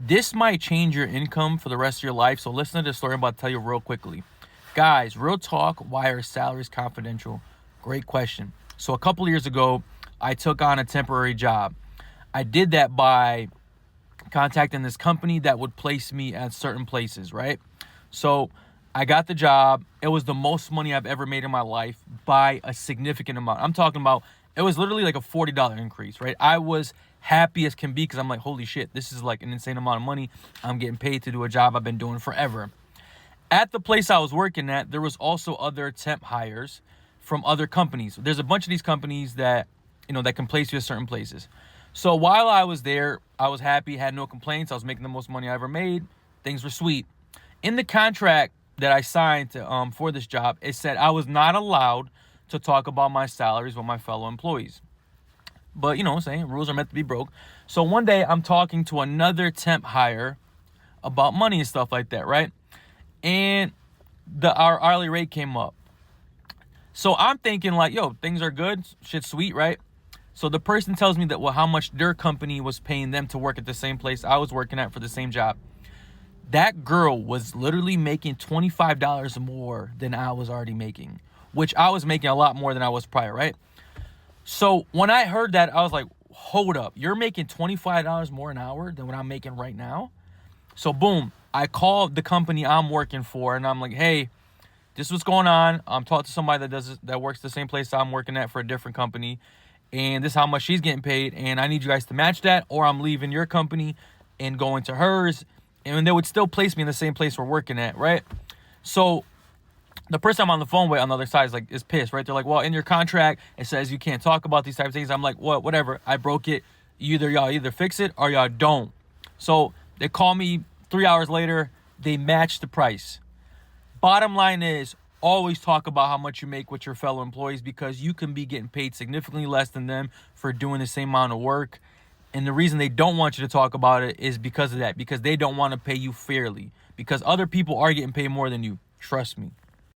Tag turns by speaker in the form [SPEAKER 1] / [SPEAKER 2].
[SPEAKER 1] This might change your income for the rest of your life. So listen to this story I'm about to tell you real quickly. Guys, real talk, why are salaries confidential? Great question. So a couple of years ago, I took on a temporary job. I did that by contacting this company that would place me at certain places, right? So I got the job. It was the most money I've ever made in my life by a significant amount. I'm talking about, it was literally like a $40 increase, right? I was happy as can be because I'm like, holy shit, this is like an insane amount of money. I'm getting paid to do a job I've been doing forever. At the place I was working at, there was also other temp hires from other companies. There's a bunch of these companies that, that can place you at certain places. So while I was there, I was happy, had no complaints. I was making the most money I ever made. Things were sweet. In the contract that I signed for this job, it said I was not allowed to talk about my salaries with my fellow employees. But, saying rules are meant to be broke. So one day I'm talking to another temp hire about money and stuff like that, right? And our hourly rate came up. So I'm thinking like, yo, things are good. Shit's sweet, right? So the person tells me that, well, how much their company was paying them to work at the same place I was working at for the same job. That girl was literally making $25 more than I was already making, which I was making a lot more than I was prior, right? So when I heard that, I was like, hold up. You're making $25 more an hour than what I'm making right now? So boom, I called the company I'm working for and I'm like, hey, this is what's going on. I'm talking to somebody that works the same place I'm working at for a different company. And this is how much she's getting paid. And I need you guys to match that or I'm leaving your company and going to hers. And they would still place me in the same place we're working at, right? So the person I'm on the phone with on the other side is pissed, right? They're like, well, in your contract, it says you can't talk about these types of things. I'm like, well, whatever. I broke it. Y'all either fix it or y'all don't. So they call me 3 hours later. They match the price. Bottom line is always talk about how much you make with your fellow employees because you can be getting paid significantly less than them for doing the same amount of work. And the reason they don't want you to talk about it is because of that, because they don't want to pay you fairly, because other people are getting paid more than you. Trust me.